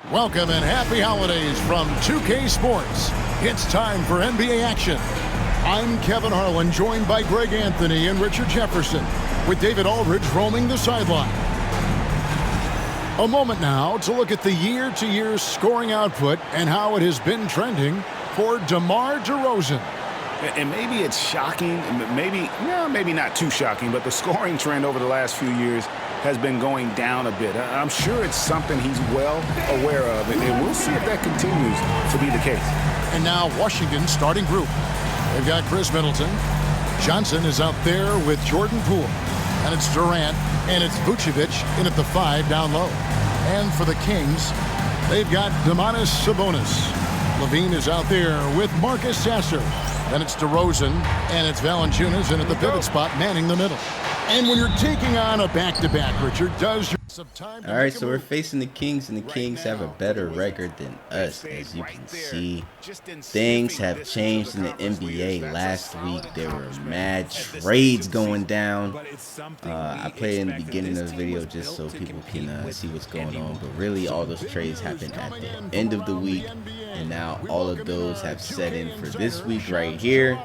Welcome and happy holidays from 2K Sports. It's time for NBA action. I'm Kevin Harlan, joined by Greg Anthony and Richard Jefferson, with David Aldridge roaming the sideline. A moment now to look at the year-to-year scoring output and how it has been trending for DeMar DeRozan. And maybe it's shocking, maybe not too shocking, but the scoring trend over the last few years has been going down a bit. I'm sure it's something he's well aware of, and we'll see if that continues to be the case. And now Washington's starting group. They've got Chris Middleton. Johnson is out there with Jordan Poole. And it's Durant, and it's Vucevic in at the 5 down low. And for the Kings, they've got Domantas Sabonis. Levine is out there with Marcus Sasser. Then it's DeRozan, and it's Valanciunas in at the pivot spot, manning the middle. And when you're taking on a back-to-back, Richard, does your some time to All right, so we're facing the Kings, and the Kings have a better record than us, as you can see. Things have changed in the NBA. Last week, there were mad trades going down. I played in the beginning of the video just so people can see what's going on, but really all those trades happened at the end of the week, and now all of those have set in for this week right here.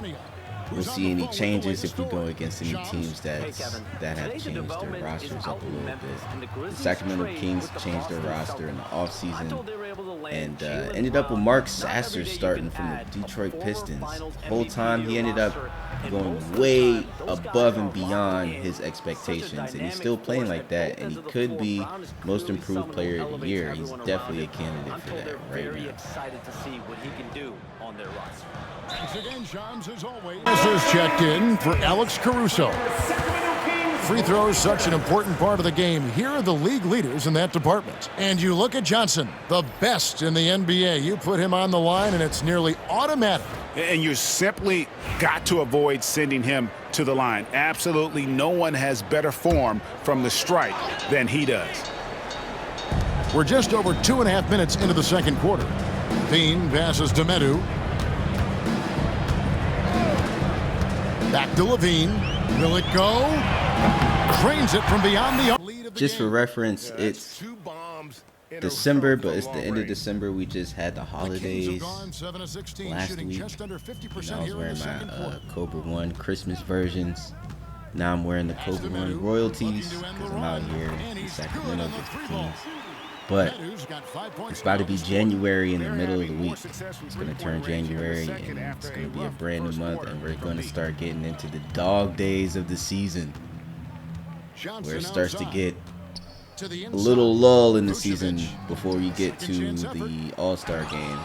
We'll see any changes if we go against any teams that have changed their rosters up a little bit. The Sacramento Kings changed their roster in the offseason and ended up with Mark Sasser starting from the Detroit Pistons. The whole time he ended up going way above and beyond his expectations, and he's still playing like that, and he could be most improved player of the year. He's definitely a candidate for that right now. Excited to see what he can do on their roster. Thanks again, Shams, as always. This is checked in for Alex Caruso. Free throws, such an important part of the game. Here are the league leaders in that department. And you look at Johnson, the best in the NBA. You put him on the line, and it's nearly automatic. And you simply got to avoid sending him to the line. Absolutely no one has better form from the stripe than he does. We're just over 2.5 minutes into the second quarter. Dean passes to Medu. Back to Levine. Will it go? Cranes it from beyond the lead of the Just for game. reference, it's December, but it's the end of December. We just had the holidays last week. And I was wearing my Cobra 1 Christmas versions. Now I'm wearing the Cobra 1 royalties because I'm out here in Sacramento with the Kings. But it's about to be January in the middle of the week. It's going to turn January, and it's going to be a brand new month, and we're going to start getting into the dog days of the season, where it starts to get a little lull in the season before you get to the All-Star game.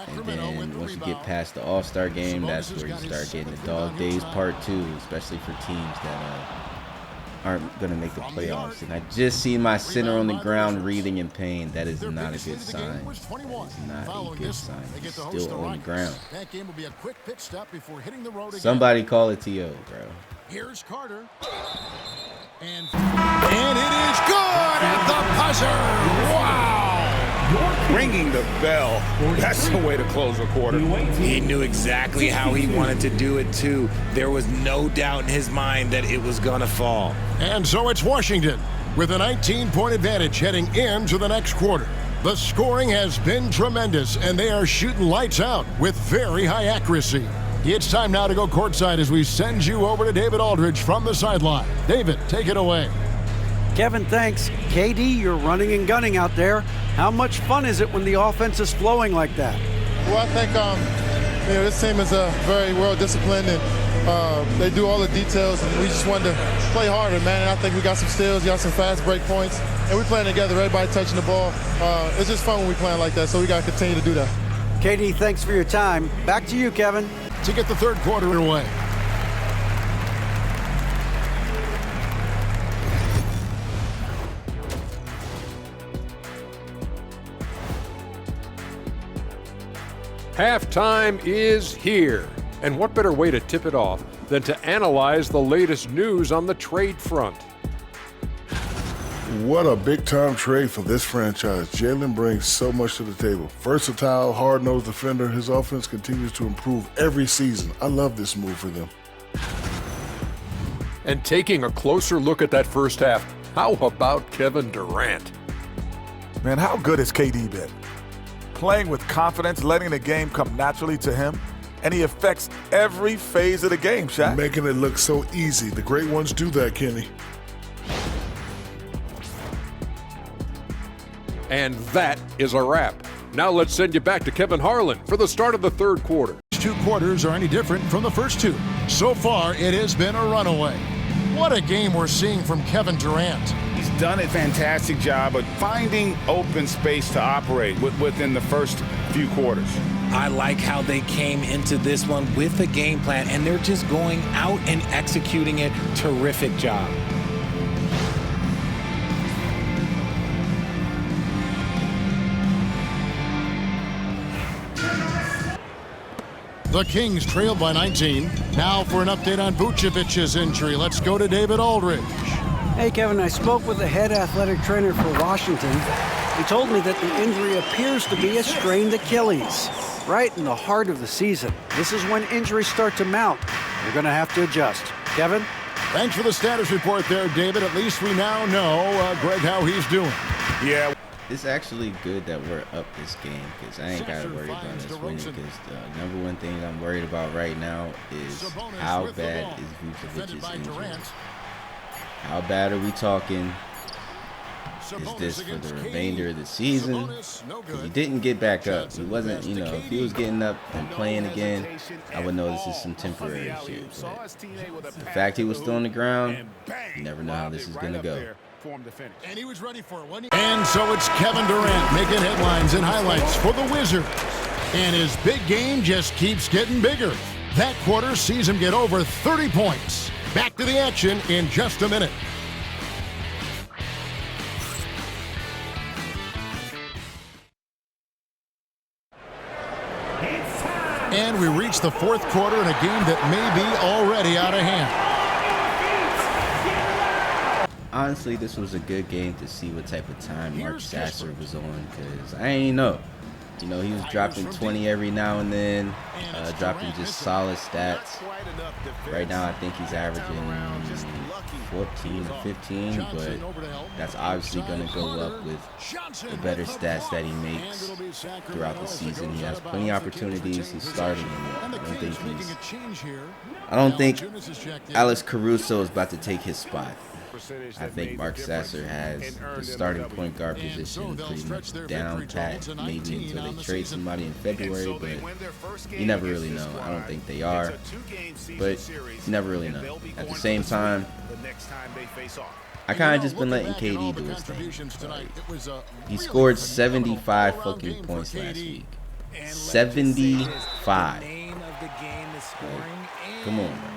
And then once you get past the All-Star game, that's where you start getting the dog days part 2, especially for teams that aren't going to make the playoffs. And I just see my center on the ground breathing in pain. That is not a good sign. That is not a good sign. He's still on the ground. Somebody call a TO, bro. Here's Carter. And it is good at the buzzer. Wow! Ringing the bell, that's the way to close a quarter. He knew exactly how he wanted to do it, too. There was no doubt in his mind that it was going to fall. And so it's Washington with a 19-point advantage heading into the next quarter. The scoring has been tremendous, and they are shooting lights out with very high accuracy. It's time now to go courtside as we send you over to David Aldridge from the sideline. David, take it away. Kevin, thanks. KD, you're running and gunning out there. How much fun is it when the offense is flowing like that? Well, I think this team is very well disciplined, and they do all the details, and we just wanted to play harder, man. And I think we got some steals, got some fast break points, and we're playing together, everybody touching the ball. It's just fun when we playing like that, so we got to continue to do that. KD, thanks for your time. Back to you, Kevin. To get the third quarter underway. Halftime is here, and what better way to tip it off than to analyze the latest news on the trade front. What a big-time trade for this franchise. Jalen brings so much to the table. Versatile, hard-nosed defender. His offense continues to improve every season. I love this move for them. And taking a closer look at that first half, how about Kevin Durant? Man, how good has KD been? Playing with confidence, letting the game come naturally to him, and he affects every phase of the game, Shaq. Making it look so easy. The great ones do that, Kenny. And that is a wrap. Now let's send you back to Kevin Harlan for the start of the third quarter. Two quarters are any different from the first two. So far, it has been a runaway. What a game we're seeing from Kevin Durant. He's done a fantastic job of finding open space to operate within the first few quarters. I like how they came into this one with a game plan, and they're just going out and executing it. Terrific job. The Kings trailed by 19. Now for an update on Vucevic's injury. Let's go to David Aldridge. Hey, Kevin, I spoke with the head athletic trainer for Washington. He told me that the injury appears to be a strained Achilles, right in the heart of the season. This is when injuries start to mount. You're going to have to adjust. Kevin? Thanks for the status report there, David. At least we now know, Greg, how he's doing. Yeah. It's actually good that we're up this game because I ain't got to worry about us winning because the number one thing I'm worried about right now is how bad is Vucevic's injury. How bad are we talking? Is this for the remainder of the season? Because he didn't get back up. He wasn't, you know, if he was getting up and playing again, I would know this is some temporary shit. But the fact he was still on the ground, you never know how this is going to go. And he was ready for it. And so it's Kevin Durant making headlines and highlights for the Wizards. And his big game just keeps getting bigger. That quarter sees him get over 30 points. Back to the action in just a minute. And we reach the fourth quarter in a game that may be already out of hand. Honestly, this was a good game to see what type of time Mark Sasser was on because I ain't know. You know, he was dropping 20 every now and then, dropping just solid stats. Right now, I think he's averaging 14 or 15, but that's obviously going to go up with the better stats that he makes throughout the season. He has plenty of opportunities. He's starting. I don't think Alex Caruso is about to take his spot. I think Mark Sasser has the starting point guard position pretty much down pat, maybe until they trade somebody in February, but you never really know. I don't think they are, but you never really know. At the same time, I kind of just been letting KD do his thing. Like, he scored 75 fucking points last week. 75. Like, come on, man.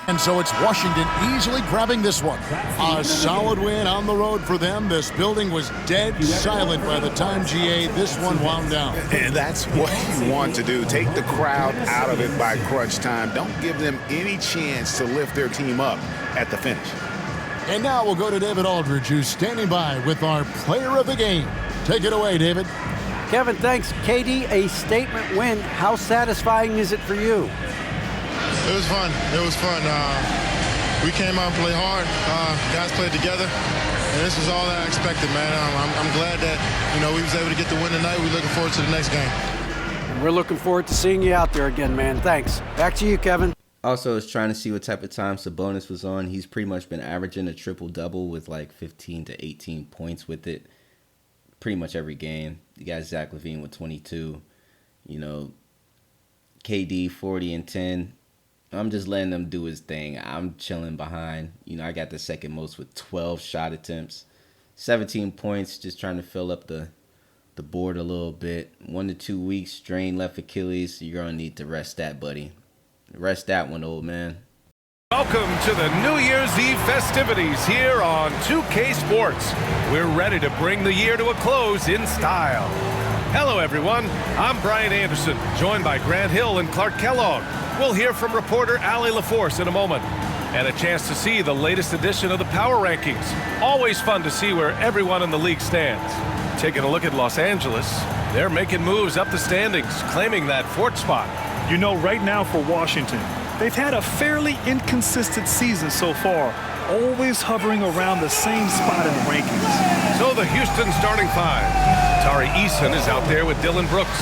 And so it's Washington easily grabbing this one. A solid win on the road for them. This building was dead silent by the time, GA, this one wound down. And that's what you want to do. Take the crowd out of it by crunch time. Don't give them any chance to lift their team up at the finish. And now we'll go to David Aldridge, who's standing by with our player of the game. Take it away, David. Kevin, thanks. KD, a statement win. How satisfying is it for you? It was fun. It was fun. We came out and played hard. Guys played together, and this was all that I expected, man. I'm glad that, you know, we was able to get the win tonight. We're looking forward to the next game. And we're looking forward to seeing you out there again, man. Thanks. Back to you, Kevin. Also, I was trying to see what type of time Sabonis was on. He's pretty much been averaging a triple-double with like 15 to 18 points with it pretty much every game. You got Zach LaVine with 22. You know, KD 40 and 10. I'm just letting him do his thing. I'm chilling behind. You know, I got the second most with 12 shot attempts. 17 points, just trying to fill up the board a little bit. 1 to 2 weeks, strained left Achilles. You're going to need to rest that, buddy. Rest that one, old man. Welcome to the New Year's Eve festivities here on 2K Sports. We're ready to bring the year to a close in style. Hello, everyone. I'm Brian Anderson, joined by Grant Hill and Clark Kellogg. We'll hear from reporter Allie LaForce in a moment, and a chance to see the latest edition of the Power Rankings. Always fun to see where everyone in the league stands. Taking a look at Los Angeles, they're making moves up the standings, claiming that fourth spot. You know, right now for Washington, they've had a fairly inconsistent season so far, always hovering around the same spot in the rankings. So the Houston starting five. Tari Eason is out there with Dylan Brooks.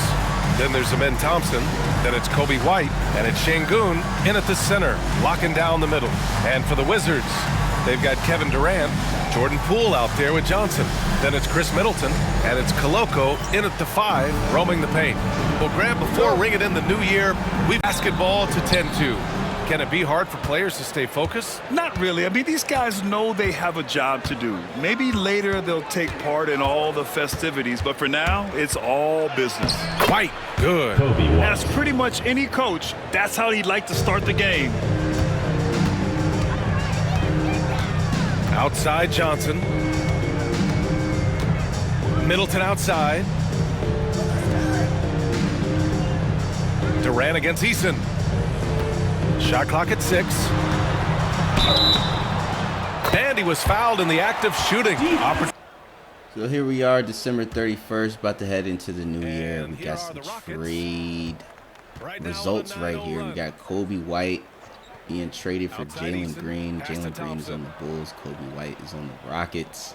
Then there's Amen Thompson. Then it's Kobe White. And it's Şengün in at the center, locking down the middle. And for the Wizards, they've got Kevin Durant, Jordan Poole out there with Johnson. Then it's Chris Middleton, and it's Koloko in at the five, roaming the paint. Well, Grant, before ringing in the new year, we've basketball to tend to. Can it be hard for players to stay focused? Not really. I mean, these guys know they have a job to do. Maybe later they'll take part in all the festivities, but for now, it's all business. White, good. As pretty much any coach, that's how he'd like to start the game. Outside Johnson. Middleton outside. Durant against Eason. Shot clock at 6. And he was fouled in the act of shooting. So here we are, December 31st, about to head into the new year. We got some trade results right here. We got Kobe White being traded for Jalen Green. Jalen Green is on the Bulls. Kobe White is on the Rockets.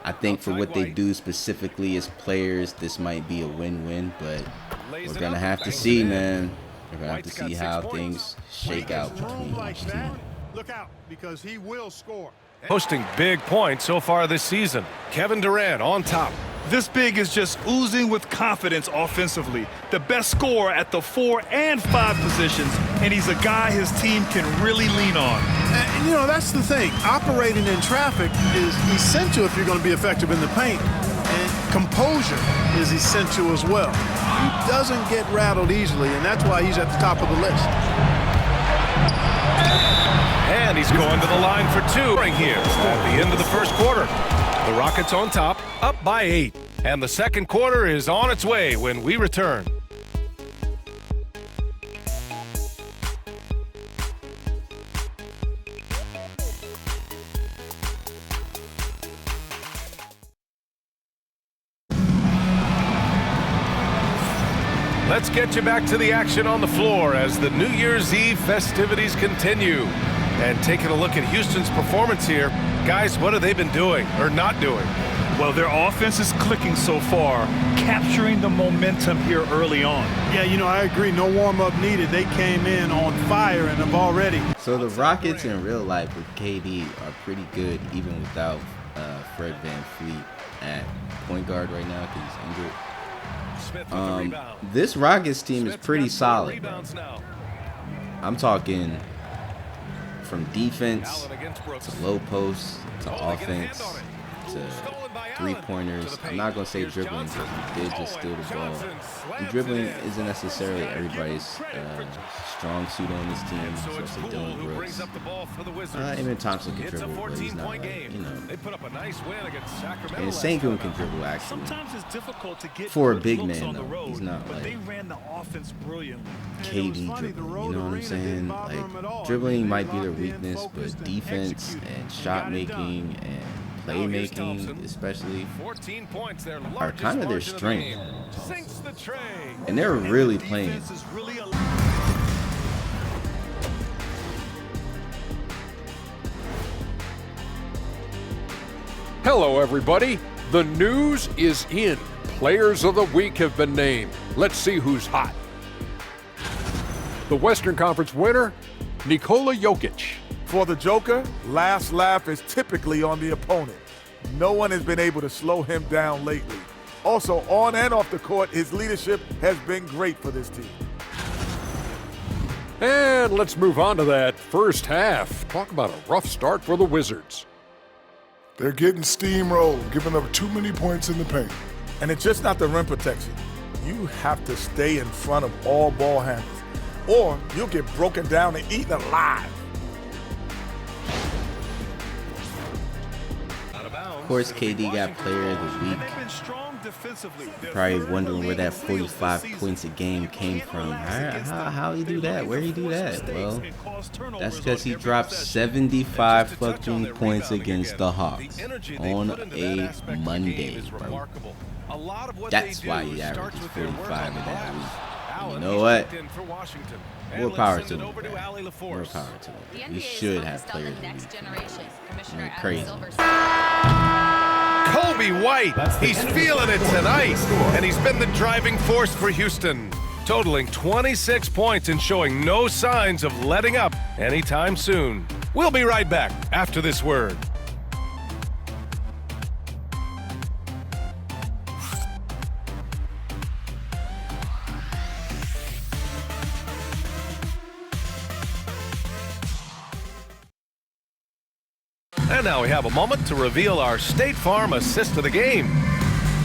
I think for what they do specifically as players, this might be a win-win, but we're going to have to see, man. We're going to have to see how things shake out between each team. Look out, because he will score. Posting big points so far this season. Kevin Durant on top. This big is just oozing with confidence offensively. The best scorer at the 4 and 5 positions, and he's a guy his team can really lean on. And, you know, that's the thing. Operating in traffic is essential if you're going to be effective in the paint. And composure is essential as well. He doesn't get rattled easily, and that's why he's at the top of the list. And he's going to the line for 2 right here at the end of the first quarter. The Rockets on top, up by 8. And the second quarter is on its way when we return. Let's get you back to the action on the floor as the New Year's Eve festivities continue. And taking a look at Houston's performance here, guys, what have they been doing or not doing? Well, their offense is clicking so far, capturing the momentum here early on. Yeah, you know, I agree. No warm-up needed. They came in on fire and have already. So the Rockets in real life with KD are pretty good, even without Fred VanVleet at point guard right now because he's injured. This Rockets team is pretty solid, bro. I'm talking from defense to low post to offense to three-pointers. I'm not going to say dribbling because he did just steal the ball. And dribbling isn't necessarily everybody's strong suit on this team, especially Dylan Brooks. Amen Thompson can dribble, but he's not, you know. And Şengün can dribble, actually. For a big man, though. He's not like KD dribbling, you know what I'm saying? Like, dribbling might be their weakness, but defense and shot making and playmaking, especially, are kind of their strength. And they're really playing. Hello, everybody. The news is in. Players of the week have been named. Let's see who's hot. The Western Conference winner, Nikola Jokic. For the Joker, last laugh is typically on the opponent. No one has been able to slow him down lately. Also, on and off the court, his leadership has been great for this team. And let's move on to that first half. Talk about a rough start for the Wizards. They're getting steamrolled, giving up too many points in the paint. And it's just not the rim protection. You have to stay in front of all ball handlers, or you'll get broken down and eaten alive. Of course, KD got player of the week. Probably wondering where that 45 points a game came from. How he do that? Where he do that? Well, that's because he dropped 75 fucking points against the Hawks on a Monday, bro. That's why he averages 45 in that week. And you know what? More power to them. More power to them. We should have players of the week. I mean, crazy. Kobe White. He's feeling it tonight, and he's been the driving force for Houston, totaling 26 points and showing no signs of letting up anytime soon. We'll be right back after this word. And now we have a moment to reveal our State Farm assist of the game.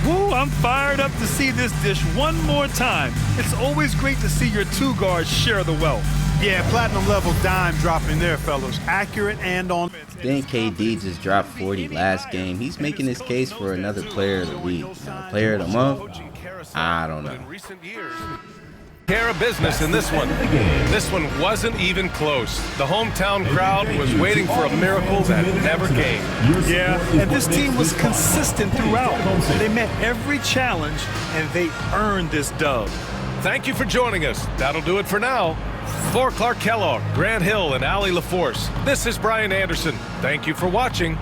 Woo, I'm fired up to see this dish one more time. It's always great to see your two guards share the wealth. Yeah, platinum level dime dropping there, fellas. Accurate and on. Then KD just dropped 40 last game. He's making his case for another player of the week. Player of the month? I don't know. Care of business in this one. This one wasn't even close. The hometown crowd was waiting for a miracle that never came. Yeah, and this team was consistent throughout. They met every challenge, and they earned this dub. Thank you for joining us. That'll do it for now. For Clark Kellogg, Grant Hill, and Allie LaForce, this is Brian Anderson. Thank you for watching.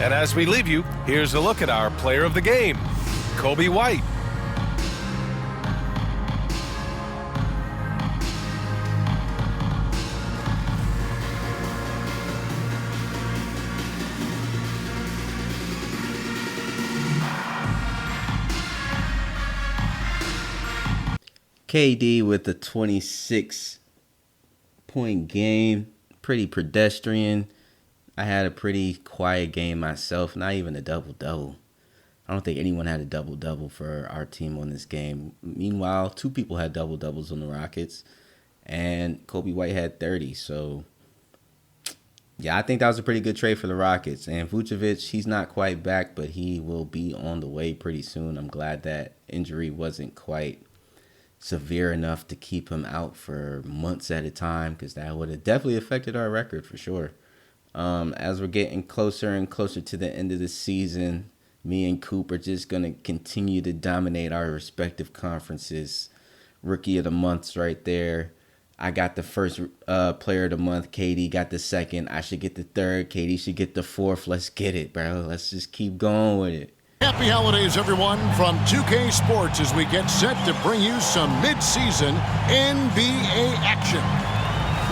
And as we leave you, here's a look at our player of the game, Kobe White. KD with a 26-point game, pretty pedestrian. I had a pretty quiet game myself, not even a double-double. I don't think anyone had a double-double for our team on this game. Meanwhile, 2 people had double-doubles on the Rockets, and Kobe White had 30. So, yeah, I think that was a pretty good trade for the Rockets. And Vucevic, he's not quite back, but he will be on the way pretty soon. I'm glad that injury wasn't quite severe enough to keep him out for months at a time, because that would have definitely affected our record for sure. As we're getting closer and closer to the end of the season, me and Coop are just going to continue to dominate our respective conferences. Rookie of the month's right there. I got the first player of the month. KD got the second. I should get the third. KD should get the fourth. Let's get it, bro. Let's just keep going with it. Happy holidays, everyone, from 2K Sports as we get set to bring you some mid-season NBA action.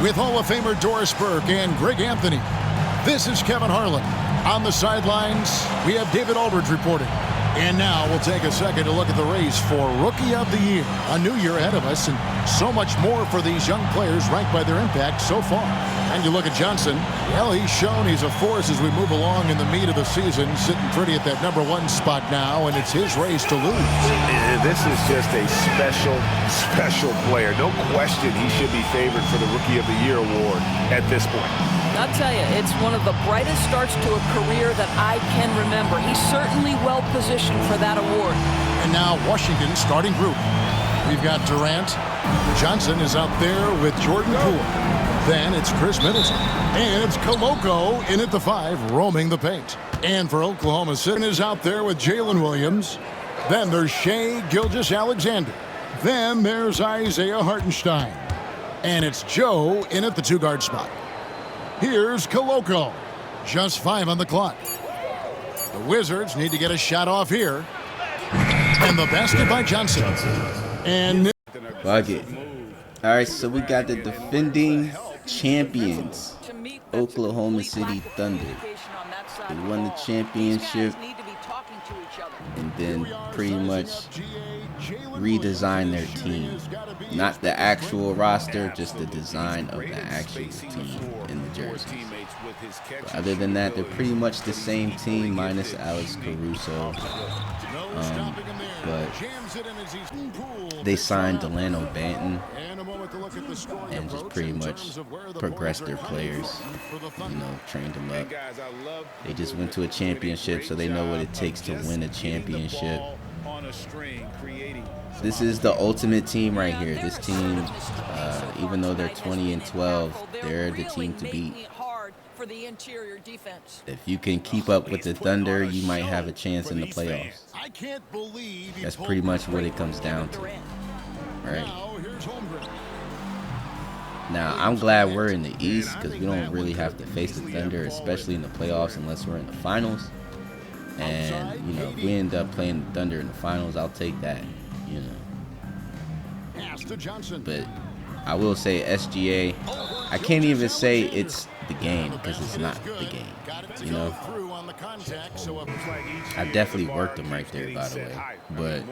With Hall of Famer Doris Burke and Greg Anthony, this is Kevin Harlan. On the sidelines, we have David Aldridge reporting. And now we'll take a second to look at the race for Rookie of the Year. A new year ahead of us and so much more for these young players ranked by their impact so far. And you look at Johnson, well, he's shown he's a force as we move along in the meat of the season, sitting pretty at that #1 spot now, and it's his race to lose. This is just a special player. No question he should be favored for the Rookie of the Year award at this point. I'll tell you, it's one of the brightest starts to a career that I can remember. He's certainly well positioned for that award. And now Washington's starting group. We've got Durant. Johnson is out there with Jordan Poole. Then it's Chris Middleton. And it's Koloko in at the 5, roaming the paint. And for Oklahoma City is out there with Jalen Williams. Then there's Shai Gilgeous-Alexander. Then there's Isaiah Hartenstein. And it's Joe in at the 2-guard spot. Here's Koloko. Just 5 on the clock. The Wizards need to get a shot off here. And the basket by Johnson. And Bucket. All right, so we got the defending champions, Oklahoma City Thunder. They won the championship and then pretty much redesigned their team. Not the actual roster, just the design of the actual team in the jerseys. But other than that, they're pretty much the same team minus Alex Caruso. But they signed Delano Banton and just pretty much progressed their players, trained them up. They just went to a championship, so they know what it takes to win a championship. This is the ultimate team right here. This team, even though they're 20-12, they're the team to beat. If you can keep up with the Thunder, you might have a chance in the playoffs. That's pretty much what it comes down to. All right. Now, I'm glad we're in the East because we don't really have to face the Thunder, especially in the playoffs, unless we're in the finals. And, you know, if we end up playing the Thunder in the finals, I'll take that, you know. But I will say SGA, I can't even say it's the game because it's not the game, you know. I definitely worked him right there, by the way, but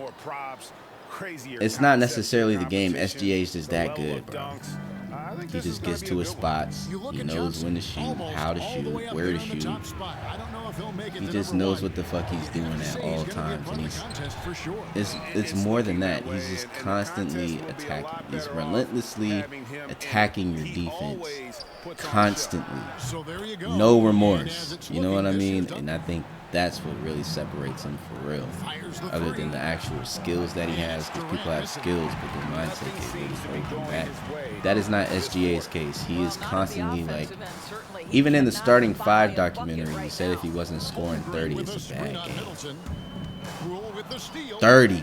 it's not necessarily the game. SGA is just that good, bro. He just gets to his spots. He knows when to shoot, how to shoot, where to shoot. He just knows what the fuck he's doing at all times. And it's more than that. He's just constantly attacking. He's relentlessly attacking your defense. Constantly. No remorse. You know what I mean? And I think that's what really separates him for real. Other than the actual skills that he has, because people have skills, but their mindset can really break them back. That is not SGA's case. He is constantly like, even in the starting 5 documentary, he said if he wasn't scoring 30, it's a bad game. 30.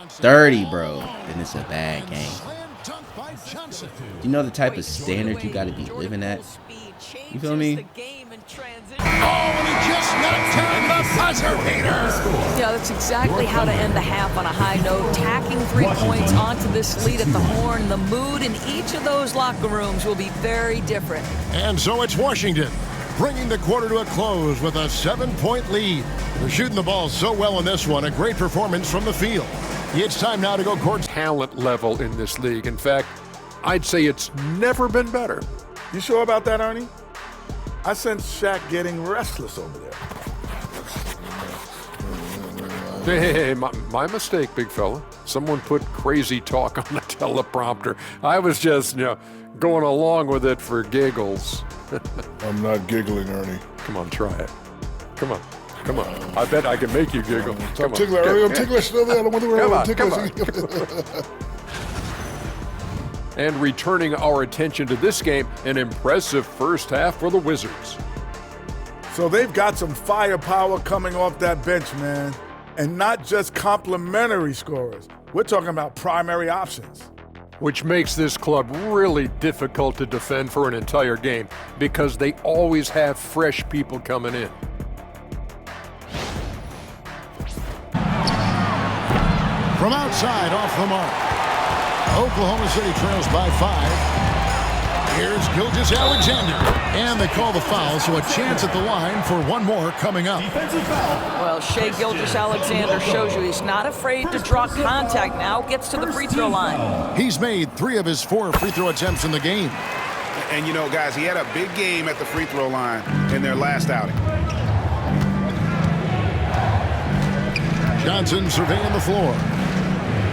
30, bro. Then it's a bad game. You know the type of standard you got to be living at? You feel me? Yeah, that's exactly how to end the half on a high note. Tacking 3 points onto this lead at the horn. The mood in each of those locker rooms will be very different. And so it's Washington, bringing the quarter to a close with a 7-point lead. They're shooting the ball so well in this one. A great performance from the field. It's time now to go court. Talent level in this league. In fact, I'd say it's never been better. You sure about that, Ernie? I sense Shaq getting restless over there. Hey, my mistake, big fella. Someone put crazy talk on the teleprompter. I was just, you know, going along with it for giggles. I'm not giggling, Ernie. Come on, try it. Come on. Come on. I bet I can make you giggle. I'm ticklish. I'm ticklish. I don't want to worry about ticklish. And returning our attention to this game, an impressive first half for the Wizards. So they've got some firepower coming off that bench, man. And not just complimentary scorers. We're talking about primary options. Which makes this club really difficult to defend for an entire game because they always have fresh people coming in. From outside, off the mark. Oklahoma City trails by 5. Here's Gilgeous-Alexander. And they call the foul, so a chance at the line for one more coming up. Well, Shai Gilgeous-Alexander shows you he's not afraid to draw contact now. Gets to the free throw line. He's made 3 of his 4 free throw attempts in the game. And, you know, guys, he had a big game at the free throw line in their last outing. Johnson surveying the floor.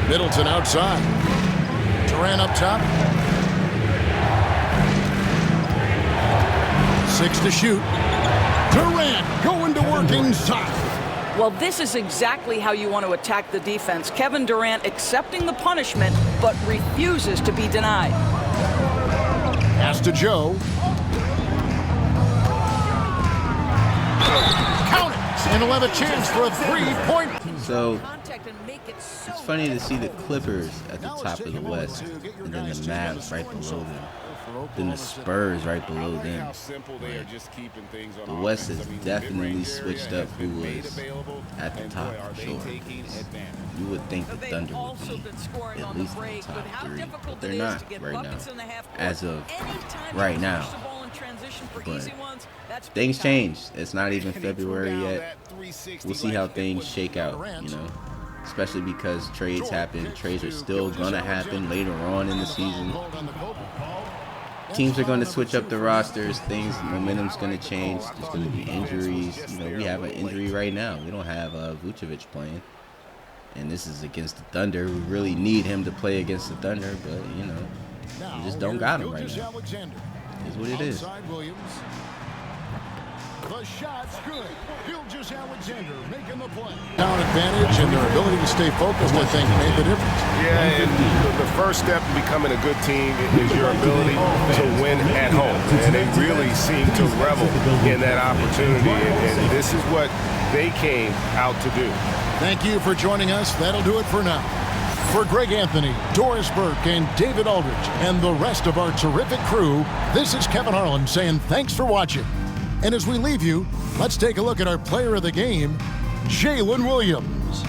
Middleton outside. Durant up top. 6 to shoot. Durant going to work inside. Well, this is exactly how you want to attack the defense. Kevin Durant accepting the punishment, but refuses to be denied. Pass to Joe. Count it! And he'll have a chance for a 3-point. So, it's funny to see the Clippers at the top of the West, and then the Mavs right below them, then the Spurs right below them. The West has definitely switched up who was at the top for sure. You would think the Thunder would be at least in the top 3, but they're not right now, as of right now. But things change. It's not even February yet. We'll see how things shake out, you know. Especially because trades happen. Trades are still gonna happen later on in the season. Teams are going to switch up the rosters. Momentum's going to change. There's going to be injuries. You know, we have an injury right now. We don't have Vucevic playing, and this is against the Thunder. We really need him to play against the Thunder, but you know, we just don't got him right now. It's what it is. The shot's good. Gilgeous-Alexander making the play. Down advantage and their ability to stay focused, I think, made the difference. Yeah, and the first step to becoming a good team is your ability to win at home. And they really seem to revel in that opportunity. And this is what they came out to do. Thank you for joining us. That'll do it for now. For Greg Anthony, Doris Burke, and David Aldridge, and the rest of our terrific crew, this is Kevin Harlan saying thanks for watching. And as we leave you, let's take a look at our player of the game, Jalen Williams.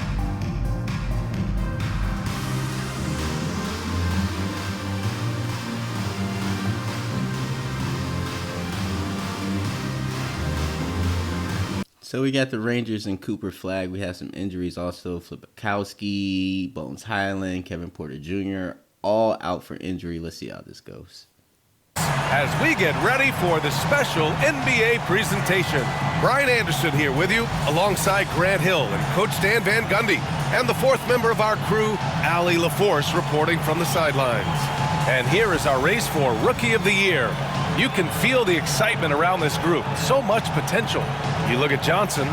So we got the Rangers and Cooper Flagg. We have some injuries also. Flipkowski, Bones Highland, Kevin Porter Jr. all out for injury. Let's see how this goes. As we get ready for the special NBA presentation, Brian Anderson here with you alongside Grant Hill and Coach Dan Van Gundy and the fourth member of our crew, Allie LaForce, reporting from the sidelines. And here is our race for Rookie of the Year. You can feel the excitement around this group. So much potential. You look at Johnson,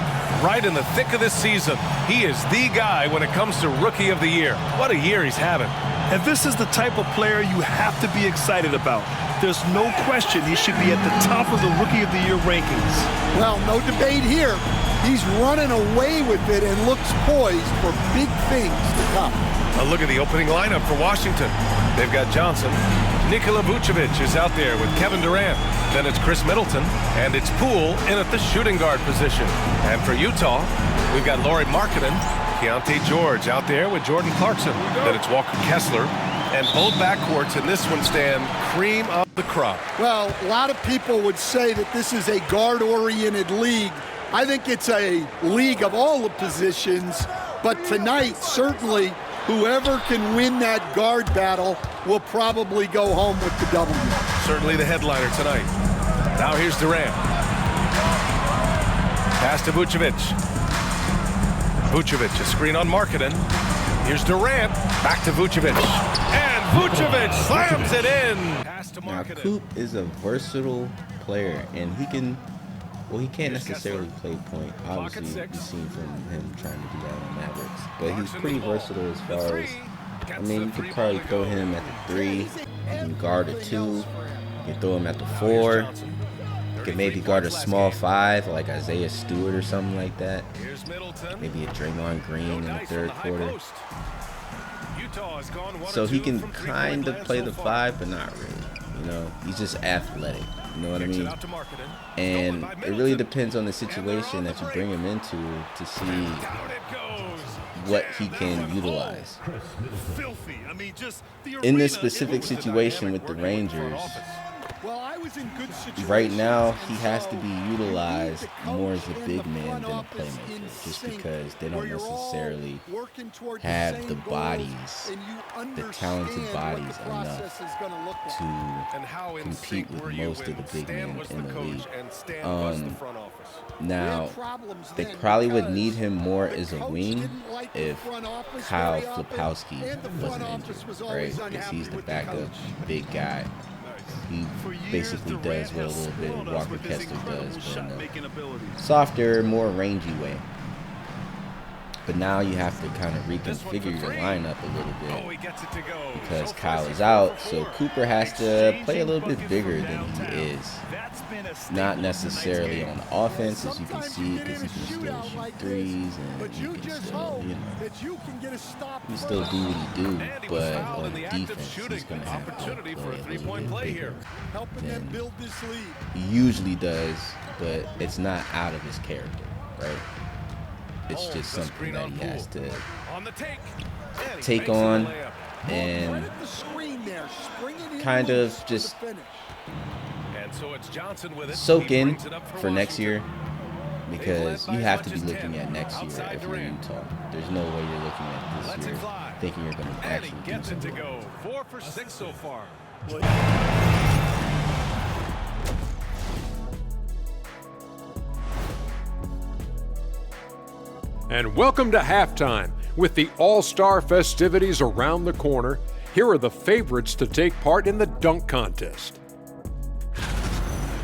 right in the thick of this season. He is the guy when it comes to Rookie of the Year. What a year he's having. And this is the type of player you have to be excited about. There's no question he should be at the top of the Rookie of the Year rankings. Well, no debate here. He's running away with it and looks poised for big things to come. A look at the opening lineup for Washington. They've got Johnson. Nikola Vucevic is out there with Kevin Durant. Then it's Chris Middleton, and it's Poole in at the shooting guard position. And for Utah, we've got Lauri Markkanen, Keontae George out there with Jordan Clarkson. Then it's Walker Kessler. And both backcourts in this one stand cream of the crop. Well, a lot of people would say that this is a guard-oriented league. I think it's a league of all the positions, but tonight, certainly, whoever can win that guard battle will probably go home with the W. Certainly the headliner tonight. Now here's Durant. Pass to Vucevic. Vucevic, a screen on Markkanen. Here's Durant, back to Vucevic. And Vucevic slams it in. Pass to Now, Markkanen. Coop is a versatile player, and he can't necessarily play point. Obviously, we've seen from him trying to do that on Mavericks. But he's pretty versatile as far as, I mean, you could probably throw him at the 3. You can guard a 2. You can throw him at the 4. You can maybe guard a small 5, like Isaiah Stewart or something like that. Maybe a Draymond Green in the third quarter. So he can kind of play the 5, but not really. You know, he's just athletic. You know what I mean? And it really depends on the situation that you bring him into to see what he can utilize. In this specific situation with the Rangers, right now he has to be utilized more as a big man than a playmaker, just because they don't necessarily have the bodies, the talented bodies enough to compete with most of the big men in the league. Now, they probably would need him more as a wing if Kyle Flipkowski wasn't injured, right? Because he's the backup big guy. He basically does what a little bit Walker Kessler does, but in a softer, more rangy way. But now you have to kind of reconfigure your lineup a little bit because Kyle is out, so Cooper has to play a little bit bigger than he is. Not necessarily on offense, as you can see, because he can still shoot threes and you can still, you know, he still do what he do, but on defense, he's going to have to play a little bit bigger than he usually does, but it's not out of his character, right? It's just something that he has to take on and kind of just soak in for next year, because you have to be looking at next year if you're in Utah. There's no way you're looking at this year thinking you're going to actually do something. 4 for 6 so far. And welcome to halftime. With the All-Star festivities around the corner, here are the favorites to take part in the dunk contest.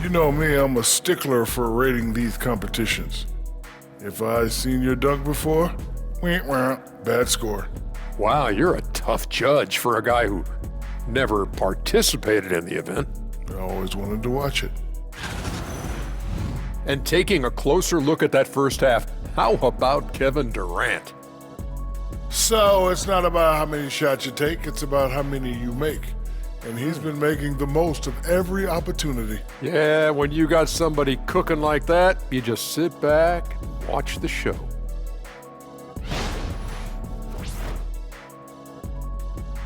You know me, I'm a stickler for rating these competitions. If I've seen your dunk before, bad score. Wow, you're a tough judge for a guy who never participated in the event. I always wanted to watch it. And taking a closer look at that first half, how about Kevin Durant? So it's not about how many shots you take, it's about how many you make. and he's been making the most of every opportunity. Yeah, when you got somebody cooking like that, you just sit back and watch the show.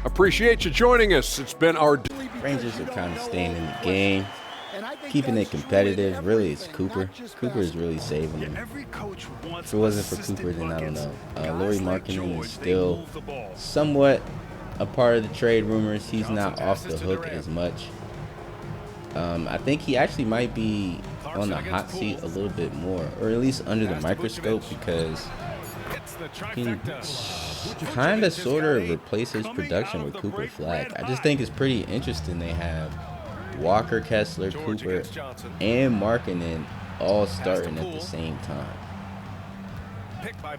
Appreciate you joining us. It's been our... Rangers are kind of staying in the game, keeping it competitive. Really, it's Cooper. Cooper is really saving them. If it wasn't for Cooper, then I don't know. Lauri Markkanen is still somewhat a part of the trade rumors. He's not off the hook as much. I think he actually might be on the hot seat a little bit more, or at least under the microscope, because he kind of sort of replace his production with Cooper Flagg. I just think it's pretty interesting they have Walker, Kessler, Cooper, and Markkanen all starting at the same time.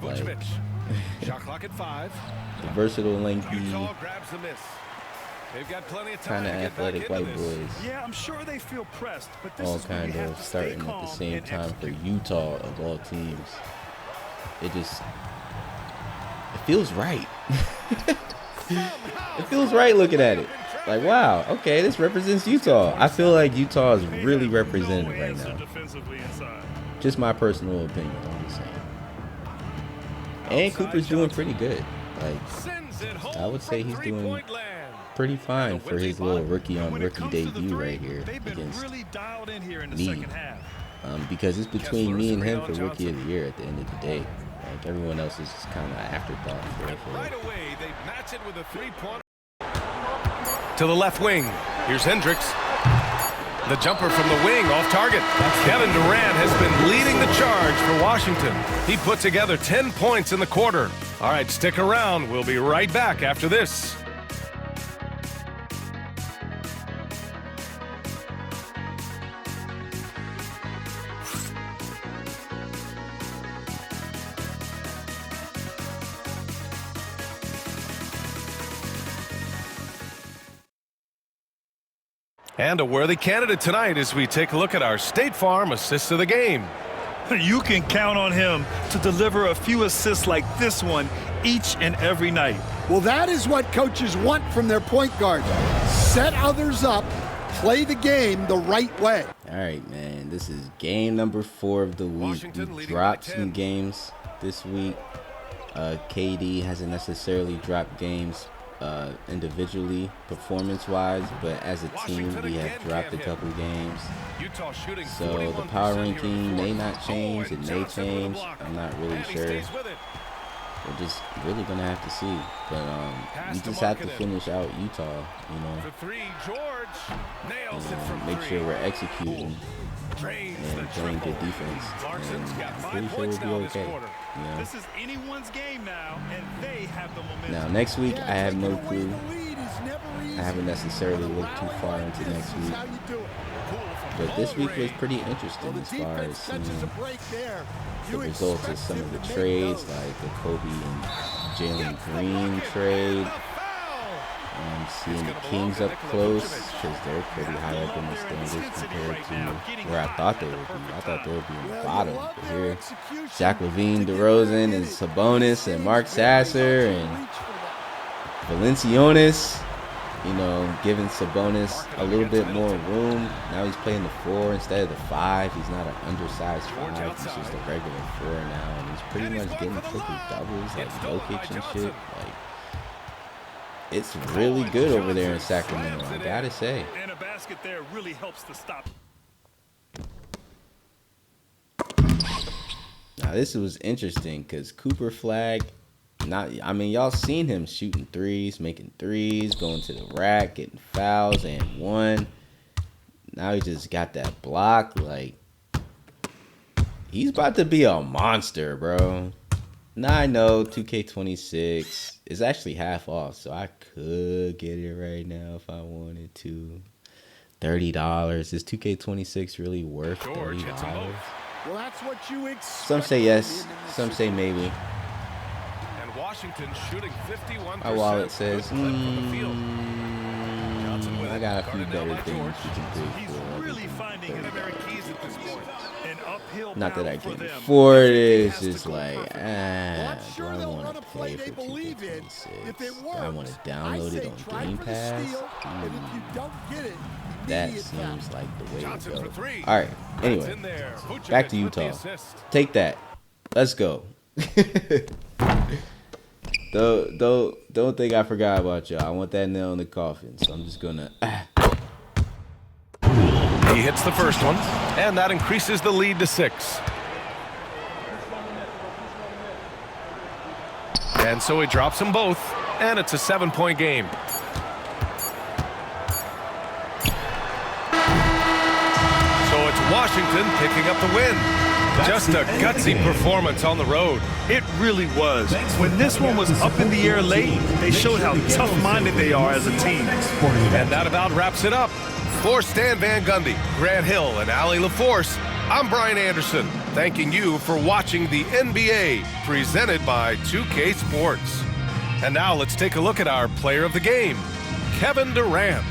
Like, the versatile, lengthy, kind of athletic white boys. Yeah, I'm sure they feel pressed, but this all is kind of starting at the same time for Utah of all teams. It feels right. It feels right looking at it. Like, wow, okay, this represents Utah. I feel like Utah is really represented right now. Just my personal opinion, I'm just saying. And Cooper's doing pretty good. Like, I would say he's doing pretty fine for his little rookie-on-rookie debut right here against me. Because it's between me and him for Rookie of the Year at the end of the day. Like, everyone else is just kind of an afterthought for it. Right away, they match it with a three-pointer. To the left wing. Here's Hendricks. The jumper from the wing off target. Kevin Durant has been leading the charge for Washington. He put together 10 points in the quarter. All right, stick around. We'll be right back after this. And a worthy candidate tonight as we take a look at our State Farm assist of the game. You can count on him to deliver a few assists like this one each and every night. Well, that is what coaches want from their point guard. Set others up, play the game the right way. All right, man, this is game number 4 of the week. We dropped some games this week. KD hasn't necessarily dropped games individually, performance-wise, but as a team, we have dropped a couple games. So the power ranking may not change. It may change. I'm not really sure. We're just really gonna have to see. But we just have to finish out Utah, you know, and make sure we're executing and playing good defense. And I'm pretty sure we'll be okay. You know? This is anyone's game now, and they have the momentum. Now next week, I have no clue. I haven't necessarily looked too far into next week. But this week was pretty interesting as far as seeing the results of some of the trades, like the Kobe and Jalen Green trade. Seeing the Kings up close, because they're pretty high up in the standings compared to where I thought they would be. I thought they would be in the bottom. But here, Zach LaVine, DeRozan, and Sabonis, and Mark Sasser, and Valanciunas, you know, giving Sabonis a little bit more room. Now he's playing the 4 instead of the 5. He's not an undersized 5. He's just a regular 4 now, and he's pretty much getting triple doubles like Jokic and shit. Like, it's really good over there in Sacramento, I gotta say. And a basket there really helps to stop. Now this was interesting because Cooper Flagg, y'all seen him shooting threes, making threes, going to the rack, getting fouls, and one. Now he just got that block. Like, he's about to be a monster, bro. Now I know 2K26 is actually half off, so I could get it right now if I wanted to. $30. Is 2K26 really worth $30? Well, that's what you expect. Some say yes, some say maybe. And Washington shooting 51%. My wallet says, I got a few better things you can do for $30. Not that I can afford it, it's just like, do I want to play they believe in. If it works, I want to download it on Game Pass. And if you don't get it, That seems like the way to go. All right. Anyway, back to Utah. Take that. Let's go. Don't think I forgot about y'all. I want that nail in the coffin. So I'm just gonna. He hits the first one, and that increases the lead to 6. And so he drops them both, and it's a 7-point game. So it's Washington picking up the win. Just a gutsy performance on the road. It really was. When this one was up in the air late, they showed how tough-minded they are as a team. And that about wraps it up. For Stan Van Gundy, Grant Hill, and Allie LaForce, I'm Brian Anderson, thanking you for watching the NBA, presented by 2K Sports. And now let's take a look at our player of the game, Kevin Durant.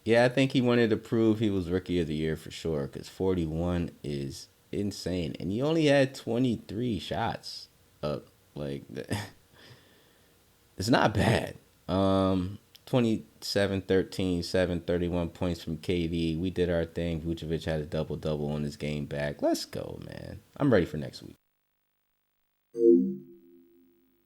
Yeah, I think he wanted to prove he was Rookie of the Year for sure, because 41 is insane. And he only had 23 shots up. Like, it's not bad. 27, 13, 7, 31 points from KD. We did our thing. Vucevic had a double-double on his game back. Let's go, man. I'm ready for next week.